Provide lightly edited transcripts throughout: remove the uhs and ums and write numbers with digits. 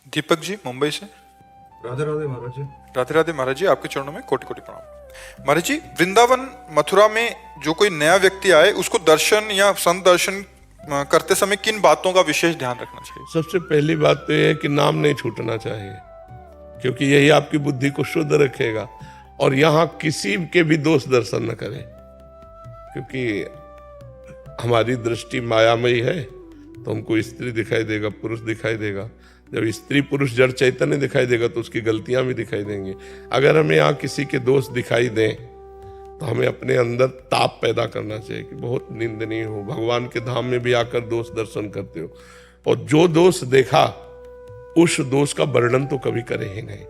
दीपक जी मुंबई से। राधे राधे महाराज जी। राधे राधे महाराज जी, आपके चरणों में कोटि कोटि प्रणाम। महाराज जी, वृंदावन मथुरा में जो कोई नया व्यक्ति आए उसको दर्शन या संत दर्शन करते समय किन बातों का विशेष ध्यान रखना चाहिए? सबसे पहली बात तो यह है कि नाम नहीं छूटना चाहिए, क्योंकि यही आपकी बुद्धि को शुद्ध रखेगा। और यहाँ किसी के भी दोष दर्शन न करें, क्योंकि हमारी दृष्टि मायामयी है, तो हमको स्त्री दिखाई देगा, पुरुष दिखाई देगा। जब स्त्री पुरुष जड़ चैतन्य दिखाई देगा तो उसकी गलतियां भी दिखाई देंगी। अगर हमें यहाँ किसी के दोष दिखाई दें तो हमें अपने अंदर ताप पैदा करना चाहिए कि बहुत निंदनीय हो, भगवान के धाम में भी आकर दोष दर्शन करते हो, और जो दोष देखा उस दोष का वर्णन तो कभी करे ही नहीं।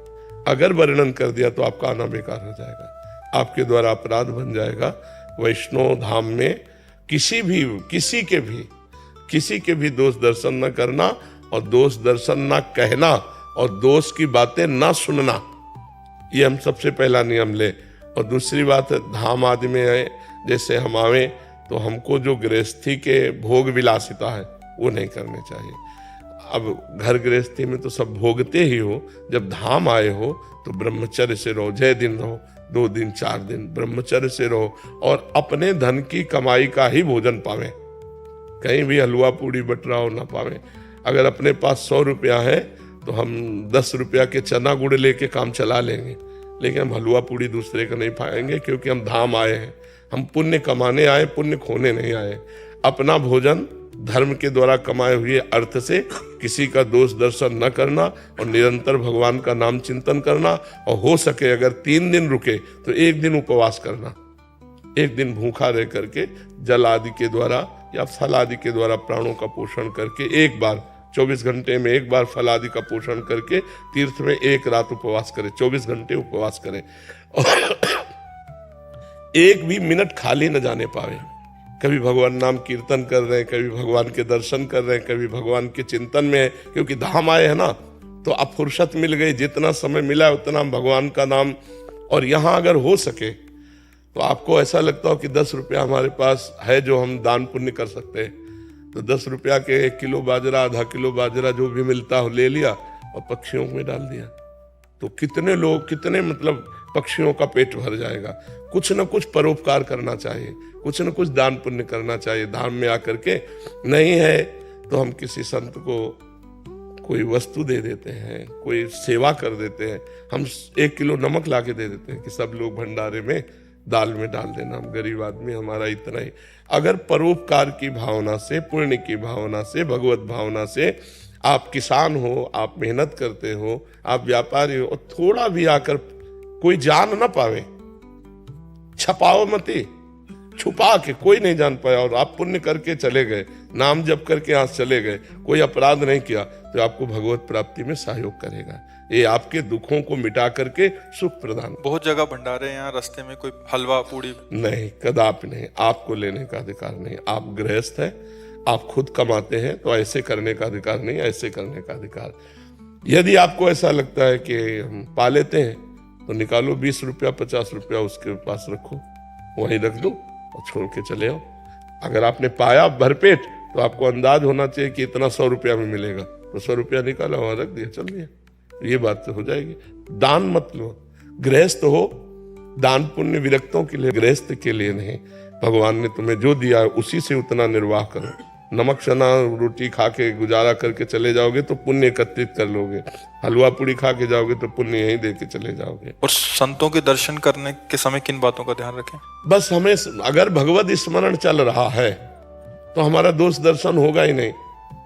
अगर वर्णन कर दिया तो आपका आना बेकार हो जाएगा, आपके द्वारा अपराध बन जाएगा। वैष्णव धाम में किसी के भी दोष दर्शन न करना, और दोष दर्शन ना कहना, और दोष की बातें ना सुनना, ये हम सबसे पहला नियम ले। और दूसरी बात है, धाम आदि में है जैसे हम आवे तो हमको जो गृहस्थी के भोग विलासिता है वो नहीं करने चाहिए। अब घर गृहस्थी में तो सब भोगते ही हो, जब धाम आए हो तो ब्रह्मचर्य से रहो, 6 दिन रहो, 2 दिन 4 दिन ब्रह्मचर्य से रहो, और अपने धन की कमाई का ही भोजन पावे, कहीं भी हलवा पूड़ी बटराव ना पावे। अगर अपने पास 100 रुपया है तो हम 10 रुपया के चना गुड़ लेके काम चला लेंगे, लेकिन हम हलवा पूड़ी दूसरे का नहीं पाएंगे, क्योंकि हम धाम आए हैं, हम पुण्य कमाने आए, पुण्य खोने नहीं आए। अपना भोजन धर्म के द्वारा कमाए हुए अर्थ से किसी का दोष दर्शन न करना, और निरंतर भगवान का नाम चिंतन करना, और हो सके अगर 3 दिन रुके तो 1 दिन उपवास करना, 1 दिन भूखा रह करके जल आदि के द्वारा या फल आदि के द्वारा प्राणों का पोषण करके, एक बार 24 घंटे में एक बार फल आदि का पोषण करके तीर्थ में 1 रात उपवास करें, 24 घंटे उपवास करें, और 1 भी मिनट खाली न जाने पावे। कभी भगवान नाम कीर्तन कर रहे हैं, कभी भगवान के दर्शन कर रहे हैं, कभी भगवान के चिंतन में है, क्योंकि धाम आए हैं ना, तो अब फुर्सत मिल गई, जितना समय मिला उतना भगवान का नाम। और यहाँ अगर हो सके तो आपको ऐसा लगता हो कि 10 रुपया हमारे पास है जो हम दान पुण्य कर सकते हैं, तो 10 रुपया के 1 किलो बाजरा, आधा किलो बाजरा जो भी मिलता हो ले लिया और पक्षियों में डाल दिया, तो कितने मतलब पक्षियों का पेट भर जाएगा। कुछ न कुछ परोपकार करना चाहिए, कुछ न कुछ दान पुण्य करना चाहिए। धाम में आकर के नहीं है तो हम किसी संत को कोई वस्तु दे देते हैं, कोई सेवा कर देते हैं, हम 1 किलो नमक ला के दे देते हैं कि सब लोग भंडारे में दाल में डाल देना, हम गरीब आदमी, हमारा इतना ही। अगर परोपकार की भावना से, पुण्य की भावना से, भगवत भावना से, आप किसान हो, आप मेहनत करते हो, आप व्यापारी हो, और थोड़ा भी आकर कोई जान ना पावे, छपाओ मती, छुपा के कोई नहीं जान पाया, और आप पुण्य करके चले गए, नाम जप करके यहाँ चले गए, कोई अपराध नहीं किया, तो आपको भगवत प्राप्ति में सहयोग करेगा। ये आपके दुखों को मिटा करके सुख प्रदान। बहुत जगह भंडारे हैं, यहाँ रास्ते में कोई हलवा पूड़ी नहीं, कदापि नहीं, आपको लेने का अधिकार नहीं। आप गृहस्थ हैं, आप खुद कमाते हैं, तो ऐसे करने का अधिकार नहीं, ऐसे करने का अधिकार। यदि आपको ऐसा लगता है कि हम पा लेते हैं तो निकालो 20 रुपया 50 रुपया उसके पास रखो, वहीं रख दो और छोड़ के चले आओ। अगर आपने पाया भरपेट तो आपको अंदाज होना चाहिए कि इतना 100 रुपया में मिलेगा, तो 100 रुपया निकाला, वहां रख दिया, चल दिया, ये बात तो हो जाएगी। दान मत लो, गृहस्थ हो, दान पुण्य विरक्तों के लिए, गृहस्थ के लिए नहीं। भगवान ने तुम्हें जो दिया है उसी से उतना निर्वाह करो। नमक चना रोटी खा के गुजारा करके चले जाओगे तो पुण्य एकत्रित कर लोगे, हलवा पूड़ी खा के जाओगे तो पुण्य यहीं दे के चले जाओगे। और संतों के दर्शन करने के समय किन बातों का ध्यान रखें? बस हमें अगर भगवत स्मरण चल रहा है तो हमारा दोष दर्शन होगा ही नहीं।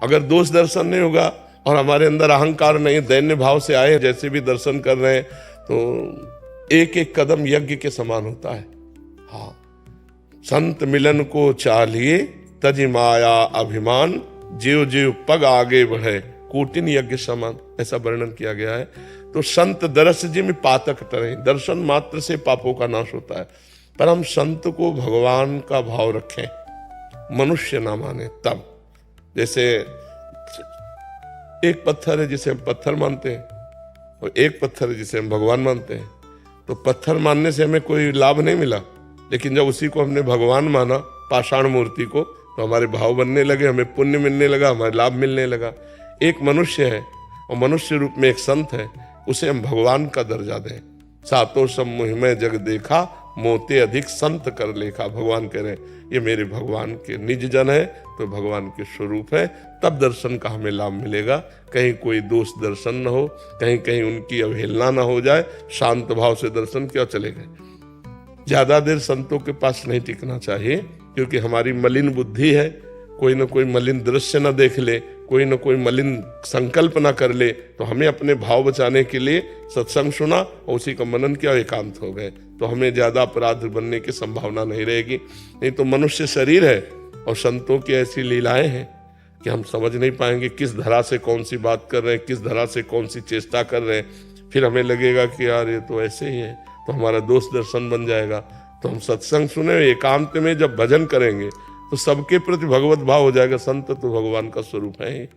अगर दोष दर्शन नहीं होगा और हमारे अंदर अहंकार नहीं, दैन्य भाव से आए जैसे भी दर्शन कर रहे हैं, तो 1-1 कदम यज्ञ के समान होता है। हाँ, संत मिलन को चाहिए तज माया अभिमान, जीव जीव पग आगे बढ़े, कोटिन यज्ञ समान, ऐसा वर्णन किया गया है। तो संत दरस जिम पातक तरह, दर्शन मात्र से पापों का नाश होता है, पर हम संत को भगवान का भाव रखें, मनुष्य ना माने तब। जैसे एक पत्थर है जिसे हम पत्थर मानते हैं, और एक पत्थर है जिसे हम भगवान मानते हैं, तो पत्थर मानने से हमें कोई लाभ नहीं मिला, लेकिन जब उसी को हमने भगवान माना, पाषाण मूर्ति को, तो हमारे भाव बनने लगे, हमें पुण्य मिलने लगा, हमारे लाभ मिलने लगा। एक मनुष्य है और मनुष्य रूप में एक संत है, उसे हम भगवान का दर्जा दें। सातों समूह में जग देखा, मोते अधिक संत कर लेखा। भगवान कह रहे हैं ये मेरे भगवान के निज जन है, तो भगवान के स्वरूप है, तब दर्शन का हमें लाभ मिलेगा। कहीं कोई दोष दर्शन न हो, कहीं कहीं उनकी अवहेलना न हो जाए, शांत भाव से दर्शन क्यों चले गए। ज्यादा देर संतों के पास नहीं टिकना चाहिए, क्योंकि हमारी मलिन बुद्धि है, कोई ना कोई मलिन दृश्य न देख ले, कोई ना कोई मलिन संकल्प ना कर ले, तो हमें अपने भाव बचाने के लिए सत्संग सुना और उसी का मनन किया, एकांत हो गए, तो हमें ज्यादा अपराध बनने की संभावना नहीं रहेगी। नहीं तो मनुष्य शरीर है और संतों की ऐसी लीलाएं हैं कि हम समझ नहीं पाएंगे किस धरा से कौन सी बात कर रहे हैं, किस धरा से कौन सी चेष्टा कर रहे हैं। फिर हमें लगेगा कि यार ये तो ऐसे ही है, तो हमारा दोष दर्शन बन जाएगा। तो हम सत्संग सुने, एकांत में जब भजन करेंगे तो सबके प्रति भगवत भाव हो जाएगा। संत तो भगवान का स्वरूप है ही।